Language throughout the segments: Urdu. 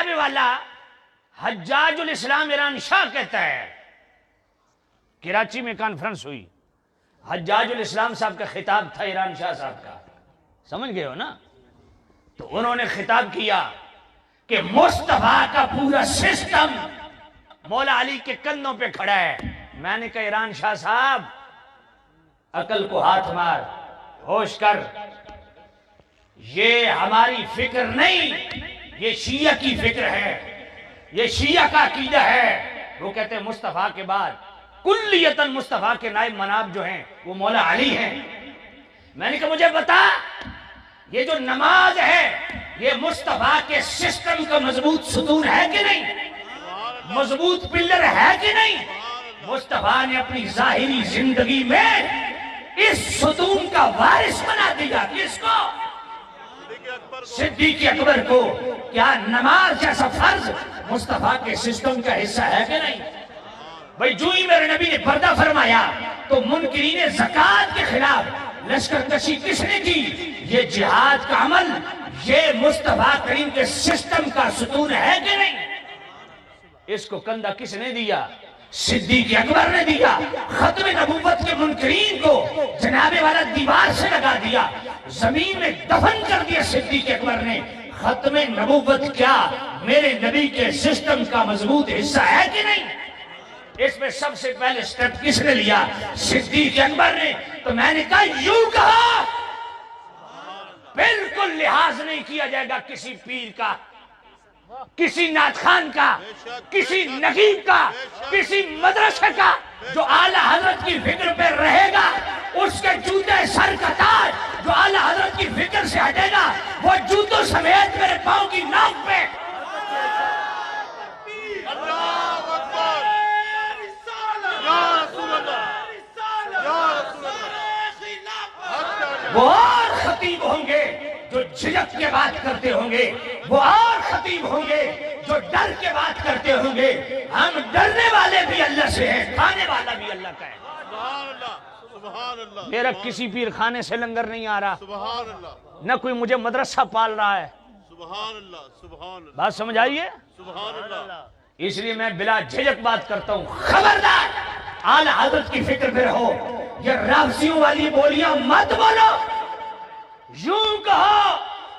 جناب والا حجاج الاسلام ایران شاہ کہتا ہے، کراچی میں کانفرنس ہوئی، حجاج الاسلام صاحب کا خطاب تھا ایران شاہ صاحب کا، سمجھ گئے ہو نا؟ تو انہوں نے خطاب کیا کہ مصطفیٰ کا پورا سسٹم مولا علی کے کندھوں پہ کھڑا ہے۔ میں نے کہا ایران شاہ صاحب عقل کو ہاتھ مار، ہوش کر، یہ ہماری فکر نہیں، یہ شیعہ کی فکر ہے، یہ شیعہ کا عقیدہ ہے۔ وہ کہتے ہیں مصطفیٰ کے بعد کلیتاً مصطفیٰ کے نائب مناب جو ہیں وہ مولا علی ہیں۔ میں نے کہا مجھے بتا، یہ جو نماز ہے یہ مصطفیٰ کے سسٹم کا مضبوط ستون ہے کہ نہیں، مضبوط پلر ہے کہ نہیں؟ مصطفیٰ نے اپنی ظاہری زندگی میں اس ستون کا وارث بنا دیا۔ کس کو؟ صدیق اکبر کو۔ کیا نماز جیسا فرض مصطفیٰ کے سسٹم کا حصہ ہے کہ نہیں؟ بھئی جو ہی میرے نبی نے پردہ فرمایا تو منکرین زکوٰۃ کے خلاف لشکر کشی کس نے کی؟ یہ جہاد کا عمل یہ مصطفیٰ کریم کے سسٹم کا ستون ہے کہ نہیں؟ اس کو کندھا کس نے دیا؟ صدیق اکبر نے دیا۔ ختم نبوت کے منکرین کو جناب والا دیوار سے لگا دیا، زمین میں دفن کر دیا صدیق اکبر نے۔ ختم نبوت کیا میرے نبی کے سسٹم کا مضبوط حصہ ہے کہ نہیں؟ اس میں سب سے پہلے سٹیپ کس نے لیا؟ صدیق اکبر نے۔ تو میں نے کہا یوں کہا بالکل لحاظ نہیں کیا جائے گا کسی پیر کا، کسی نعت خان کا، کسی نقیب کا، کسی مدرسے کا۔ جو اعلیٰ حضرت کی فکر پہ رہے گا اس کے جوتے سر کا تاج، جو اعلیٰ حضرت کی فکر سے ہٹے گا وہ جوتوں سمیت میرے پاؤں کی نوک پہ۔ وہ اور خطیب ہوں گے جو جھجک کے بات کرتے ہوں گے، وہ اور خطیب ہوں گے جو ڈر کے بات کرتے ہوں گے۔ ہم ڈرنے والے بھی اللہ سے ہیں، کھانے والا بھی اللہ کا ہے۔ میرا کسی پیر خانے سے لنگر نہیں آ رہا، نہ کوئی مجھے مدرسہ پال رہا ہے۔ بات سمجھ آئیے؟ اس لیے میں بلا جھجک بات کرتا ہوں، خبردار اعلیٰ حضرت کی فکر پہ رہو، یہ رافضیوں والی بولیاں مت بولو۔ یوں کہو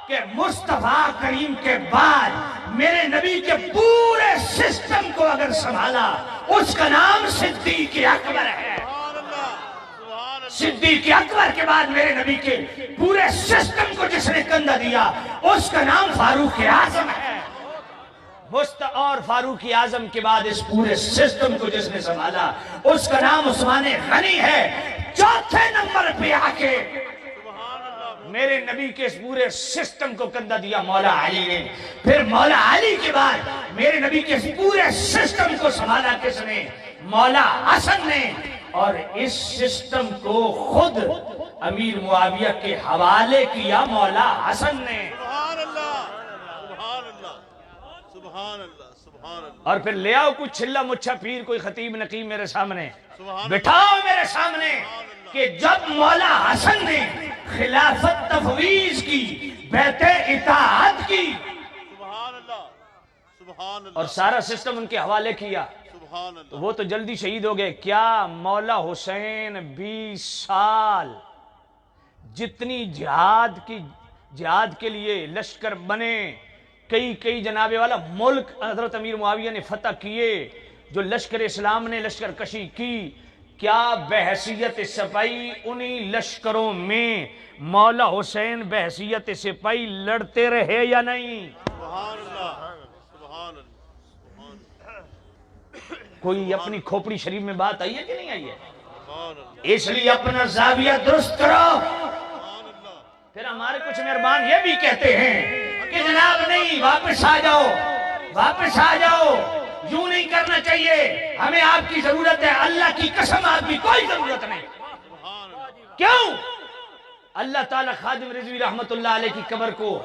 کہ مصطفیٰ کریم کے بعد میرے نبی کے پورے سسٹم کو اگر سنبھالا اس کا نام صدیق اکبر ہے۔ صدیق اکبر کے بعد میرے نبی کے پورے سسٹم کو جس نے کندھا دیا اس کا نام فاروق اعظم ہے۔ اور فاروق اعظم کے بعد اس پورے سسٹم کو جس نے سنبھالا اس کا نام عثمان غنی ہے۔ چوتھے نمبر پہ آ کے میرے نبی کے اس پورے سسٹم کو کندھا دیا مولا علی نے۔ پھر مولا علی کے بعد میرے نبی کے اس پورے سسٹم کو سنبھالا کس نے؟ مولا حسن نے۔ اور اس سسٹم کو خود امیر معاویہ کے حوالے کیا مولا حسن نے۔ اور پھر لے آؤ کچھ چھلا مچھا پیر، کوئی خطیب نقیب میرے سامنے بٹھاؤ میرے سامنے کہ جب مولا حسن نے خلافت تفویض کی، بیعت اطاعت کی اور سارا سسٹم ان کے حوالے کیا تو وہ تو جلدی شہید ہو گئے۔ کیا مولا حسین 20 سال جتنی جہاد کے لیے لشکر بنے، کئی جناب والا ملک حضرت امیر معاویہ نے فتح کیے، جو لشکر اسلام نے لشکر کشی کی، کیا بحیثیت سپاہی انہی لشکروں میں مولا حسین بحیثیت سپاہی لڑتے رہے یا نہیں؟ کوئی اپنی کھوپڑی شریف میں بات آئی ہے کہ نہیں آئی ہے؟ اس لیے اپنا زاویہ درست کرو۔ پھر ہمارے کچھ مہربان یہ بھی کہتے ہیں کہ جناب نہیں، واپس آ جاؤ، واپس آ جاؤ، یوں نہیں کرنا چاہیے، ہمیں آپ کی ضرورت ہے۔ اللہ کی قسم آپ کی کوئی ضرورت نہیں۔ کیوں؟ اللہ تعالیٰ خادم رضوی رحمت اللہ علیہ کی قبر کو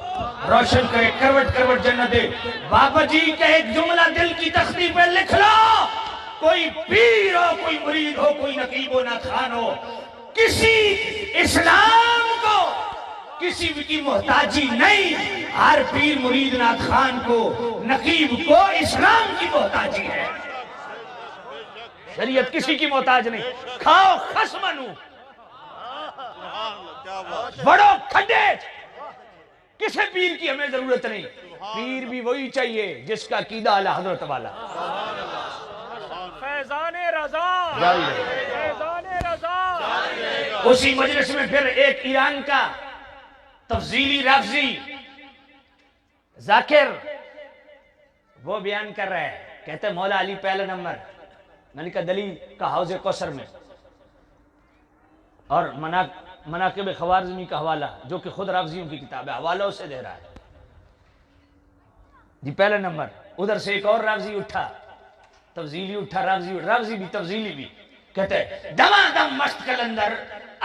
روشن کرے، کروٹ کروٹ جنت دے۔ بابا جی کا ایک جملہ دل کی تختی پہ لکھ لو، کوئی پیر ہو، کوئی مرید ہو، کوئی نقیب ہو، نعت خوان ہو، کسی اسلام کو کسی کی محتاجی نہیں، ہر پیر مرید نعت خان کو، نقیب کو اسلام کی محتاجی ہے، شریعت کسی کی محتاج نہیں۔ کھاؤ خسمنو بڑو کھڈے، کسی پیر کی ہمیں ضرورت نہیں، پیر بھی وہی چاہیے جس کا عقیدہ اعلی حضرت والا۔ فیضان رضا، فیضان رضا۔ اسی مجلس میں پھر ایک ایران کا تفضیلی رافضی ذاکر وہ بیان کر رہا ہے، کہتے ہیں مولا علی پہلا نمبر۔ میں نے کہا دلیل کا حوض کوثر میں، اور مناقب خوارزمی کا حوالہ جو کہ خود رافضیوں کی کتاب ہے، حوالہ اسے دے رہا ہے جی پہلا نمبر۔ ادھر سے ایک اور رافضی اٹھا، تفضیلی اٹھا، رافضی بھی تفضیلی بھی، کہتے ہیں دما دم مست کلندر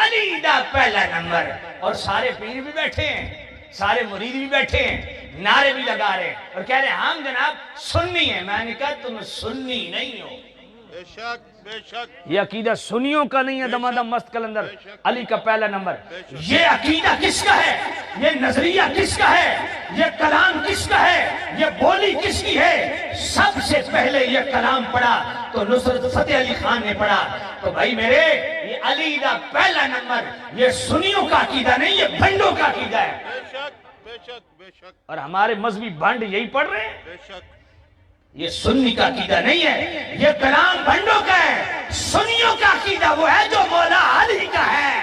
علی دا پہلا نمبر، اور سارے پیر بھی بیٹھے ہیں، سارے مرید بھی بیٹھے ہیں، نعرے بھی لگا رہے ہیں اور کہہ رہے ہیں ہم جناب سنی ہیں۔ میں نے کہا تم سنی نہیں ہو، بے شک بے شک، یہ عقیدہ سنیوں کا نہیں ہے دمادم مست کلندر علی کا پہلا نمبر۔ یہ عقیدہ کس کا ہے؟ یہ نظریہ کس کا ہے؟ یہ کلام کس کا ہے؟ یہ بولی کس کی ہے؟ سب سے پہلے یہ کلام پڑھا تو نصرت فتح علی خان نے پڑھا۔ تو بھائی میرے، یہ علی دا پہلا نمبر یہ سنیوں کا عقیدہ نہیں، یہ بھنڈوں کا عقیدہ ہے، بے شک بے شک بے شک اور ہمارے مذہبی بھنڈ یہی پڑھ رہے ہیں۔ بے شک، یہ سنی کا عقیدہ نہیں ہے، یہ کلام بھنڈوں کا ہے۔ سنیوں کا عقیدہ وہ ہے جو مولا علی کا ہے۔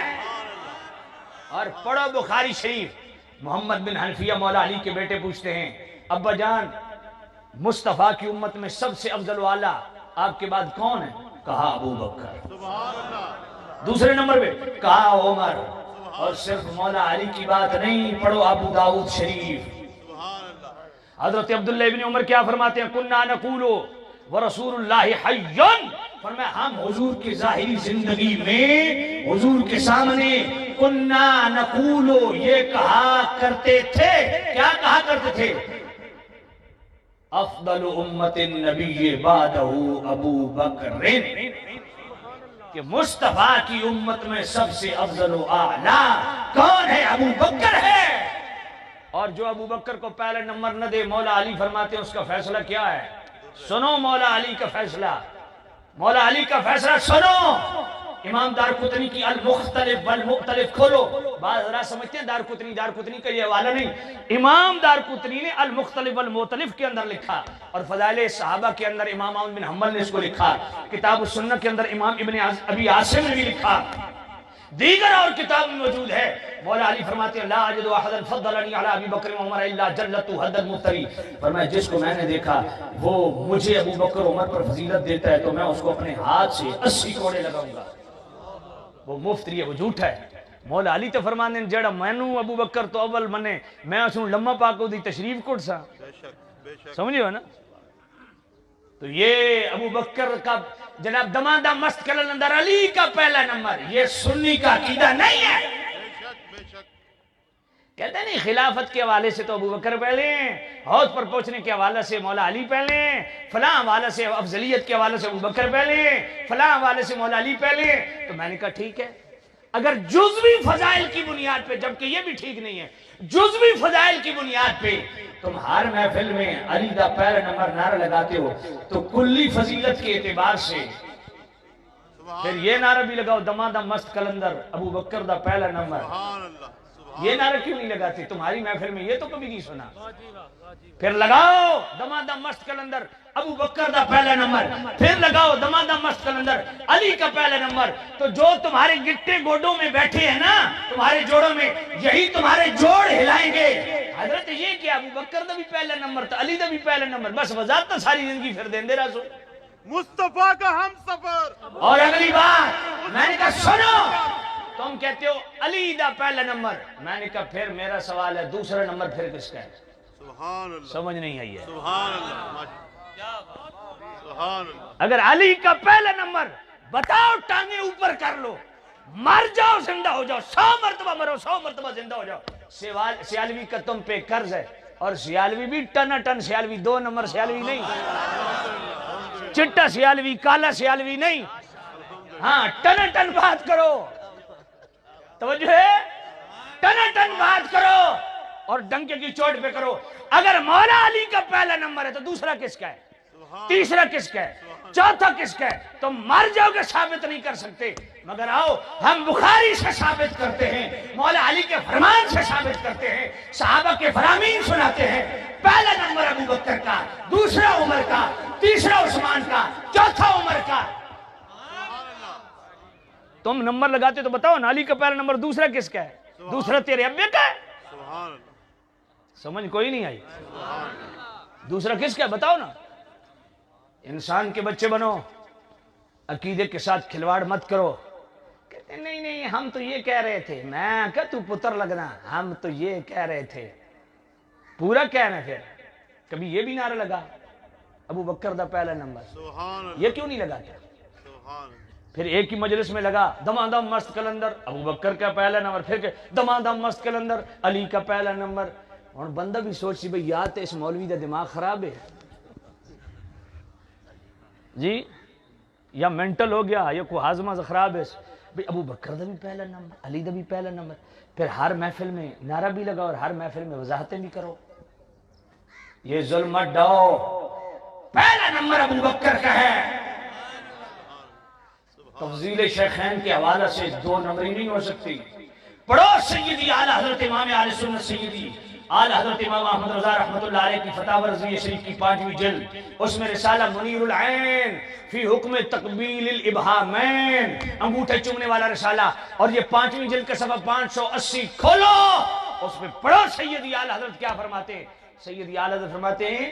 اور پڑھو بخاری شریف، محمد بن حنفیہ مولا علی کے بیٹے پوچھتے ہیں ابا جان مصطفیٰ کی امت میں سب سے افضل والا آپ کے بعد کون ہے؟ کہا ابو بکر۔ سبحان اللہ، دوسرے نمبر پہ کہا عمر۔ اور صرف مولا علی کی بات نہیں، پڑھو ابو داؤد شریف، سبحان اللہ، حضرت عبداللہ ابن عمر کیا فرماتے ہیں؟ کننا نقولو ورسول اللہ حیٌ، فرمایا ہم حضور کی ظاہری زندگی میں حضور کے سامنے کننا نقولو یہ کہا کرتے تھے، کیا کہا کرتے تھے؟ افضل امت النبی بعدہ ابو بکر، کہ مصطفیٰ کی امت میں سب سے افضل و اعلیٰ کون ہے؟ ابو بکر ہے۔ اور جو ابو بکر کو پہلا نمبر نہ دے، مولا علی فرماتے ہیں اس کا فیصلہ کیا ہے؟ سنو مولا علی کا فیصلہ، مولا علی کا فیصلہ سنو۔ امام دارقطنی کی المختلف والمختلف کھولو، بعض حضرات سمجھتے ہیں دارقطنی کا یہ حوالہ نہیں، امام دارقطنی نے المختلف والمختلف کے اندر لکھا، اور فضائل صحابہ کے اندر امام احمد بن حنبل نے اس کو لکھا، کتاب السنہ کے اندر امام ابن ابی عاصم نے بھی لکھا، دیگر اور کتاب میں موجود ہے۔ مولا علی فرماتے ہیں لا اجد احدا فضلنی علی ابی بکر و عمر الا جلت حد المفتری، فرمایا جس کو میں نے دیکھا وہ مجھے ابو بکر عمر پر فضیلت دیتا ہے تو میں اس کو اپنے ہاتھ سے 80 کوڑے لگاؤں گا، وہ مفتری ہے، وہ جھوٹا ہے۔ مولا علی تو فرمانے جڑا مینوں ابو بکر تو اول منے، میں اس لمہ پاک دی تشریف کوٹ سا، بے شک بے شک، سمجھے ہو نا؟ تو یہ ابو بکر کا جناب دمادہ مست کلندر علی کا پہلا نمبر، یہ سنی کا عقیدہ نہیں ہے۔ بے شک بے شک، کہتے ہیں نہیں خلافت کے حوالے سے تو ابو بکر پہلے ہیں، حوض پر پہنچنے کے حوالے سے مولا علی پہلے ہیں، فلاں حوالے سے افضلیت کے حوالے سے ابو بکر پہلے ہیں، فلاں حوالے سے مولا علی پہلے ہیں۔ تو میں نے کہا ٹھیک ہے، اگر جزوی فضائل کی بنیاد پہ، جبکہ یہ بھی ٹھیک نہیں ہے، جزوی فضائل کی بنیاد پہ تم ہر محفل میں علی دا پہلا نمبر نعرہ لگاتے ہو، تو کلی فضیلت کے اعتبار سے پھر یہ نعرہ بھی لگاؤ دمادم مست کلندر ابو بکر دا پہلا نمبر، سبحان اللہ، سبحان یہ نعرہ کیوں نہیں لگاتے؟ تمہاری محفل میں یہ تو کبھی نہیں سنا۔ پھر لگاؤ دمادم مست کلندر ابو بکر دا پہلا نمبر، پھر لگاؤ دمادم مست کلندر علی کا پہلا نمبر، تو جو تمہارے گٹے گوڈوں میں بیٹھے ہیں نا، تمہارے جوڑوں میں، یہی تمہارے جوڑ ہلائیں گے۔ حضرت یہ کہ ابو بکر دا بھی پہلا نمبر تھا، علی دا بھی پہلا نمبر، بس وضاحت ساری زندگی پھر دیں دے رہا سو۔ مصطفیٰ کا ہم سفر، اور اگلی بات میں نے کہا سنو، تم کہتے ہو علی دا پہلا نمبر، میں نے کہا پھر میرا سوال ہے دوسرا نمبر پھر کس کا ہے؟ سبحان اللہ، سمجھ نہیں آئی ہے۔ سبحان اللہ، سبحان اللہ، اگر علی کا پہلا نمبر بتاؤ، ٹانگیں اوپر کر لو، مر جاؤ زندہ ہو جاؤ، 100 مرتبہ مرو 100 مرتبہ زندہ ہو جاؤ، سیالوی کا تم پہ قرض ہے، اور سیالوی بھی ٹنا ٹن سیالوی، 2 نمبر سیالوی نہیں، چٹا سیالوی کالا سیالوی نہیں، ہاں ٹنا ٹن بات کرو، توجہ ہے؟ ٹن بات کرو اور ڈنکے کی چوٹ پہ کرو. اگر مولا علی کا پہلا نمبر ہے تو دوسرا کس کا ہے, تیسرا کس کا ہے, چوتھا کس کا ہے؟ تم مر جاؤ گے, ثابت نہیں کر سکتے. مگر آؤ ہم بخاری سے ثابت کرتے ہیں, مولا علی کے فرمان سے ثابت کرتے ہیں, صحابہ کے فرامین سناتے ہیں. پہلا نمبر ابو بکر کا, دوسرا عمر کا, تیسرا عثمان کا, چوتھا عمر کا. تم نمبر لگاتے تو بتاؤ نا, علی کا پہلا نمبر, دوسرا کس کا ہے, دوسرا تیرے ابے کا ہے. سبحان اللہ. سمجھ کوئی نہیں آئی. دوسرا کس کا ہے بتاؤ نا. انسان کے بچے بنو, عقیدے کے ساتھ کھلواڑ مت کرو. کہتے نہیں نہیں ہم تو یہ کہہ رہے تھے. میں کہ تو پتر لگنا, ہم تو یہ کہہ رہے تھے. پورا کہنا. پھر کبھی یہ بھی نعرہ لگا ابو بکر دا پہلا نمبر, سبحان اللہ. یہ کیوں نہیں لگاتا؟ سبحان اللہ. پھر ایک ہی مجلس میں لگا دمادم مست کلندر ابو بکر کا پہلا نمبر, پھر کہ دمادم مست کلندر علی کا پہلا نمبر. اور بندہ بھی سوچ سی بھئی یا تو اس مولوی دا دماغ خراب ہے جی, یا مینٹل ہو گیا, یا کوئی ہاضمہ خراب ہے. بھئی ابو بکر دا بھی پہلا نمبر, علی دا بھی پہلا نمبر. پھر ہر محفل میں نعرہ بھی لگا اور ہر محفل میں وضاحتیں بھی کرو. یہ ظلم مت ڈاؤ, پہلا نمبر ابو بکر کا ہے. تفضیل شیخین کے حوالہ سے دو نمبری نہیں ہو سکتی. پڑھو سیدی اعلی حضرت امام اہل سنت سیدی اعلی حضرت امام احمد رضا رحمۃ اللہ علیہ کی فتاوی رضویہ شریف کی 5ویں جلد, اس میں رسالہ منیر العین فی حکم تقبیل الابہامین, انگوٹھے چومنے والا رسالہ, اور یہ 5ویں جلد کا صفحہ 580 کھولو, اس میں پڑھو سیدی اعلی حضرت کیا فرماتے ہیں. سیدی اعلی حضرت فرماتے ہیں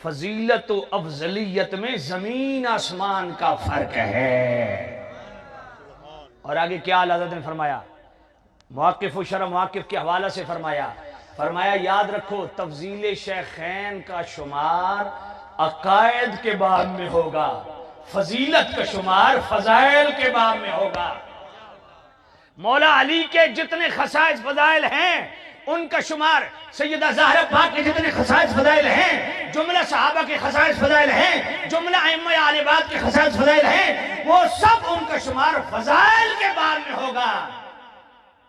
فضیلت و افضلیت میں زمین آسمان کا فرق ہے. اور آگے کیا اعلی حضرت نے فرمایا, مواقف و شرح مواقف کے حوالہ سے فرمایا یاد رکھو تفضیل شیخین کا شمار عقائد کے باب میں ہوگا, فضیلت کا شمار فضائل کے باب میں ہوگا. مولا علی کے جتنے خصائص فضائل ہیں ان کا شمار سیدہ زہرا پاک کے جتنے خصائص فضائل ہیں, جملہ صحابہ کے خصائص فضائل ہیں, جملہ ائمہ اہل بیت کے خصائص فضائل ہیں, وہ سب ان کا شمار فضائل کے باب میں ہوگا.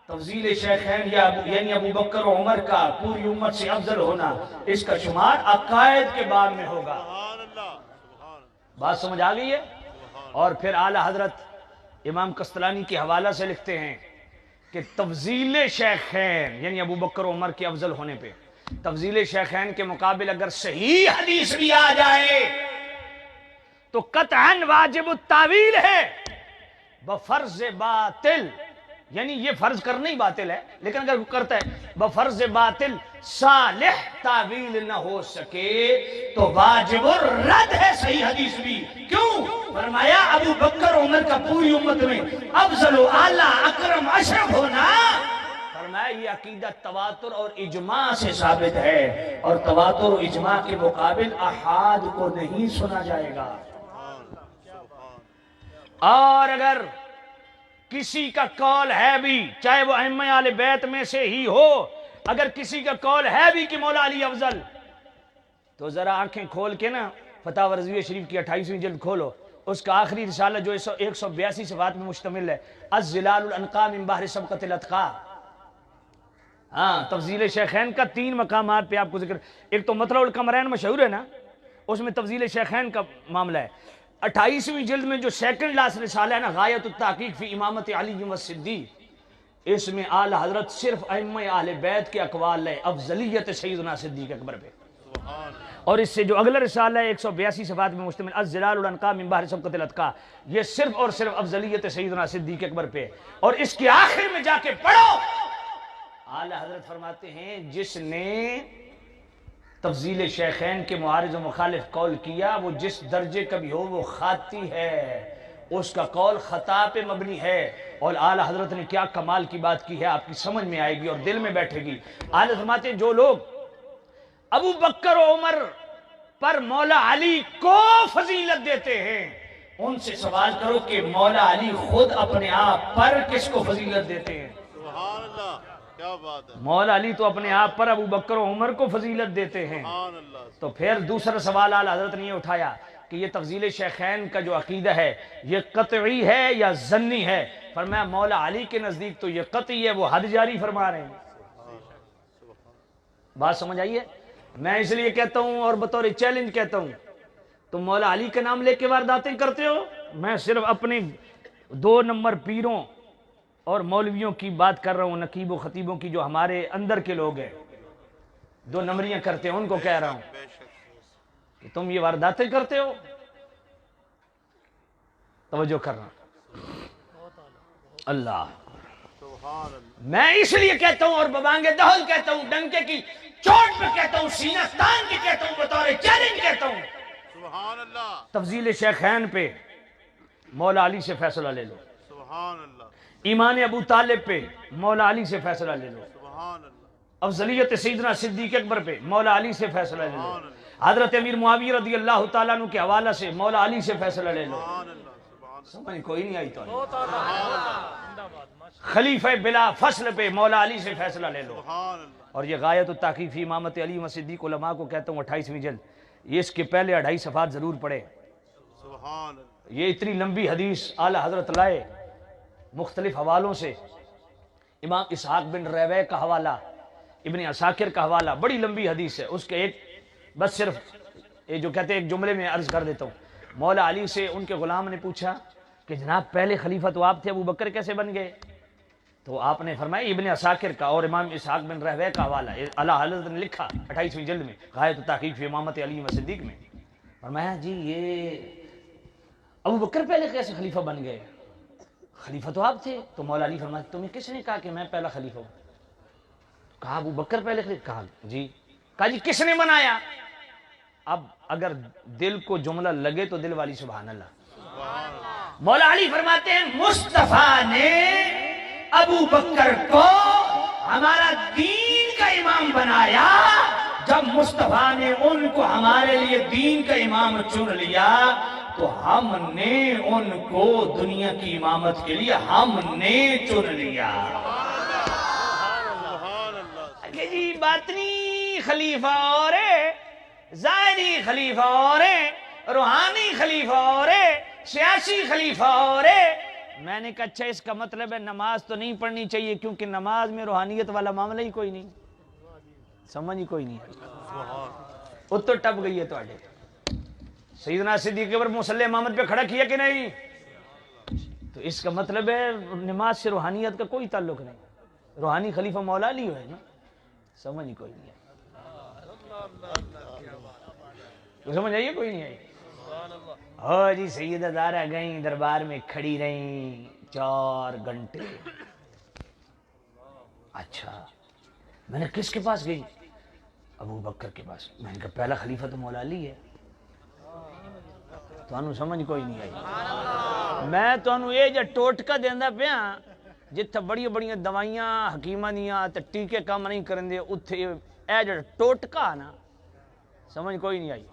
تفضیل شیخین یعنی ابو بکر و عمر کا پوری امت سے افضل ہونا, اس کا شمار عقائد کے باب میں ہوگا. سبحان اللہ. سبحان اللہ. بات سمجھ آ گئی ہے. اور پھر اعلی حضرت امام قسطلانی کے حوالہ سے لکھتے ہیں کہ تفضیل شیخین یعنی ابو بکر و عمر کے افضل ہونے پہ تفضیل شیخین کے مقابل اگر صحیح حدیث بھی آ جائے تو قطعاً واجب التاویل ہے بفرض باطل, یعنی یہ فرض کرنا ہی باطل ہے, لیکن اگر وہ کرتا ہے بفرض باطل صالح تعویل نہ ہو سکے تو واجب الرد ہے صحیح حدیث بھی. کیوں؟ فرمایا ابو بکر عمر کا پوری امت میں افضل و اعلیٰ اکرم اشرف ہونا, فرمایا یہ عقیدہ تواتر اور اجماع سے ثابت ہے, اور تواتر و اجماع کے مقابل احاد کو نہیں سنا جائے گا. اور اگر کسی کا قول ہے بھی, چاہے وہ ائمہ اہل بیت میں سے ہی ہو, اگر کسی کا قول ہے بھی کہ مولا علی افضل, تو ذرا آنکھیں کھول کے نا فتاوی رضویہ شریف کی 28ویں جلد کھولو, اس کا آخری رسالہ جو 182 صفحات میں مشتمل ہے, الظلال الانقا من بحر سبقت الاتقا. ہاں, تفضیل شیخین کا 3 مقامات پہ آپ کو ذکر. ایک تو مطلع القمرین مشہور ہے نا, اس میں تفضیل شیخین کا معاملہ ہے. 28ویں جلد میں جو سیکنڈ لاسٹ رسالہ ہے نا, غایت التحقیق فی امامت علی والصدیق, اس میں اعلی حضرت صرف ائمہ اہل بیت کے اقوال ہے افضلیت سیدنا صدیق اکبر پہ. اور اس سے جو اگلا رسالہ ہے 182 صفحات میں مشتمل الظلال الانقا من بحر سبقت الاتقا, یہ صرف اور صرف افضلیت سیدنا صدیق اکبر پہ. اور اس کے آخر میں جا کے پڑھو, اعلی حضرت فرماتے ہیں جس نے تفضیل شیخین کے معارض و مخالف قول کیا وہ جس درجے کا بھی ہو وہ خاطی ہے, اس کا قول خطا پہ مبنی ہے. اور اعلی حضرت نے کیا کمال کی بات کی ہے, آپ کی سمجھ میں آئے گی اور دل میں بیٹھے گی. اعلی فرماتے ہیں جو لوگ ابو بکر و عمر پر مولا علی کو فضیلت دیتے ہیں ان سے سوال کرو کہ مولا علی خود اپنے آپ پر کس کو فضیلت دیتے ہیں. سبحان اللہ. کیا بات ہے. مولا علی تو اپنے آپ پر ابو بکر و عمر کو فضیلت دیتے ہیں. سبحان اللہ. تو پھر دوسرا سوال اعلی حضرت نے یہ اٹھایا کہ یہ تفضیل شیخین کا جو عقیدہ ہے یہ قطعی ہے یا ظنی ہے؟ فرمایا مولا علی کے نزدیک تو یہ قطعی ہے، وہ حد جاری فرما رہے ہیں۔ بات سمجھ آئیے؟ میں اس لیے کہتا ہوں اور بطور چیلنج کہتا ہوں، تم مولا علی کا نام لے کے وارداتیں کرتے ہو، میں صرف اپنے 2 نمبر پیروں اور مولویوں کی بات کر رہا ہوں، نقیب و خطیبوں کی، جو ہمارے اندر کے لوگ ہیں، 2 نمبریاں کرتے ہیں، ان کو کہہ رہا ہوں کہ تم یہ وارداتیں کرتے ہو۔ توجہ کرنا، اللہ سبحان اللہ میں اس لیے کہتا ہوں اور ببانگ دہل کہتا ہوں، ڈنکے کی چوٹ پہ کہتا ہوں، سینہ تان کے کہتا ہوں، بطور چیلنج کہتا ہوں، سبحان اللہ تفضیل شیخین پہ مولا علی سے فیصلہ لے لو، سبحان اللہ ایمان ابو طالب پہ مولا علی سے فیصلہ لے لو، سبحان اللہ افضلیت سیدنا صدیق اکبر پہ مولا علی سے فیصلہ لے لو، حضرت امیر معاویہ رضی اللہ تعالیٰ عنہ کے حوالہ سے مولا علی سے فیصلہ لے لو۔ سبحان اللہ سبحان سمجھ کوئی نہیں آئی تو خلیفہ بلا فصل پہ مولا علی سے فیصلہ لے لو۔ سبحان اللہ اور یہ غایت التحقیق فی امامت علی و صدیق علماء کو کہتا ہوں 28ویں جلد، یہ اس کے پہلے 2.5 صفحات ضرور پڑھے۔ سبحان اللہ یہ اتنی لمبی حدیث اعلیٰ حضرت لائے مختلف حوالوں سے، امام اسحاق بن رویہ کا حوالہ، ابن عساکر کا حوالہ، بڑی لمبی حدیث ہے، اس کے ایک بس صرف یہ جو کہتے ہیں ایک جملے میں عرض کر دیتا ہوں۔ مولا علی سے ان کے غلام نے پوچھا کہ جناب پہلے خلیفہ تو آپ تھے، ابو بکر کیسے بن گئے؟ تو آپ نے فرمایا ابن عساکر کا اور امام اسحاق بن رویہ کا حوالہ، اعلیٰ حضرت نے لکھا 28ویں جلد میں غایت التحقیق فی امامت علی و صدیق میں، فرمایا جی یہ ابو بکر پہلے کیسے خلیفہ بن گئے؟ خلیفہ تو آپ تھے۔ تو مولا علی فرمایا تمہیں کس نے کہا کہ میں پہلا خلیفہ ہوں؟ کہا ابو بکر پہلے خلیفہ، کہا جی، کہا جی کس نے بنایا؟ اب اگر دل کو جملہ لگے تو دل والی سبحان اللہ۔ مولا علی فرماتے ہیں مصطفیٰ نے ابو بکر کو ہمارا دین کا امام بنایا، جب مصطفیٰ نے ان کو ہمارے لیے دین کا امام چن لیا تو ہم نے ان کو دنیا کی امامت کے لیے ہم نے چن لیا۔ سبحان اللہ کہ جی باطنی خلیفہ اور ہے، ظاہری خلیفہ اور ہے، روحانی خلیفہ اور ہے، سیاسی خلیفہ اور ہے۔ میں نے کہا اچھا اس کا مطلب ہے نماز تو نہیں پڑھنی چاہیے کیونکہ نماز میں روحانیت والا معاملہ ہی کوئی نہیں، سمجھ ہی کوئی نہیں ہے، وہ تو ٹپ گئی ہے تو آگے۔ سیدنا صدیق اکبر مصلی امامت پہ کھڑا کیا کہ نہیں؟ تو اس کا مطلب ہے نماز سے روحانیت کا کوئی تعلق نہیں، روحانی خلیفہ مولا علی ہے نا، سمجھ ہی کوئی نہیں ہے، تو سمجھ آئیے کوئی نہیں آئی۔ ہو جی سیدہ زہرا گئیں دربار میں کھڑی رہیں 4 گھنٹے۔ اچھا میں نے کس کے پاس گئی؟ ابو بکر کے پاس۔ میں نے کہا پہلا خلیفہ تو مولا علی ہے۔ تو انہوں سمجھ کوئی نہیں آئی۔ میں تو انہوں یہ جا ٹوٹکا دیندہ پہ ہاں جتھا بڑی بڑی دوائیاں حکیمہ دیاں تے ٹیکے کام نہیں کرن دے، اتھے اے جا ٹوٹکا نا، سمجھ کوئی نہیں آئی۔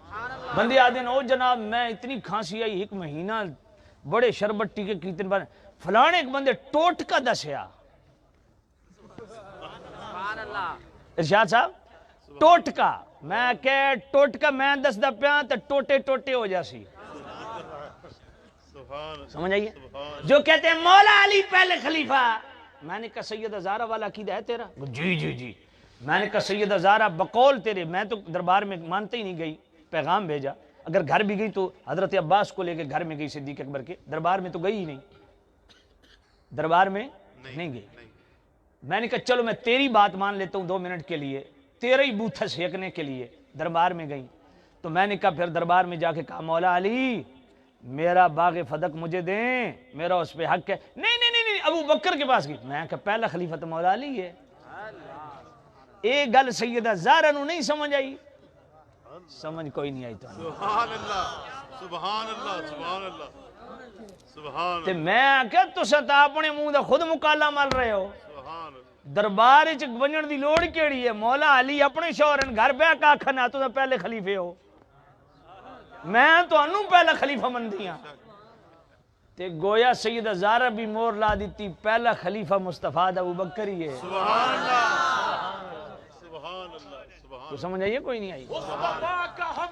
بندے آدھیں او جناب میں اتنی کھانسی آئی 1 مہینہ بڑے شربت ٹیکے کیتن بار فلانے ایک بندے ٹوٹکا دسیا۔ ارشاد صاحب ٹوٹکا، میں کہ ٹوٹکا میں دس دا پیاں تے ٹوٹے ٹوٹے ہو جاسی، سمجھ آئیے؟ جو کہتے ہیں مولا علی پہلے خلیفہ، میں نے کہا سیدہ زہرا والا عقیدہ ہے تیرا؟ جی جی جی۔ میں نے کہا سیدہ زہرا بقول تیرے، میں تو دربار میں مانتے ہی نہیں گئی، پیغام بھیجا، اگر گھر بھی گئی تو حضرت عباس کو لے کے گھر میں گئی صدیق اکبر کے، دربار میں تو گئی ہی نہیں، دربار میں نہیں گئی۔ میں نے کہا چلو میں تیری بات مان لیتا ہوں 2 منٹ کے لیے، تیرا ہی بوتھا سیکنے کے لیے دربار میں گئی۔ تو میں نے کہا پھر دربار میں جا کے کہا مولا علی میرا باغ فدق مجھے دیں، میرا اس پہ حق ہے۔ نہیں نہیں نہیں، ابو بکر کے پاس گئی۔ میں کہا پہلا خلیفہ تو مولا علی ہے۔ ایک گل سیدہ زہرا نو نہیں سمجھ آئی، سمجھ کوئی نہیں آئی تو سبحان اللہ سبحان اللہ سبحان اللہ سبحان تے میں کہ تساں تا اپنے منہ دا خود مکالا مل رہے ہو، سبحان اللہ دربار وچ ونجن دی لوڑ کیڑی ہے؟ مولا علی اپنے شوہرن گھر بیٹھ کے آکھنا تو پہلے خلیفے ہو، میں تانوں پہلا خلیفہ مندی ہاں۔ تے گویا سیدہ زہرا بھی مور لا دیتی پہلا خلیفہ مصطفیٰ دا ابو بکر ہی ہے۔ سبحان اللہ سبحان اللہ سبحان تو سمجھ آئیے کوئی نہیں آئی؟ مصطفیٰ کا ہم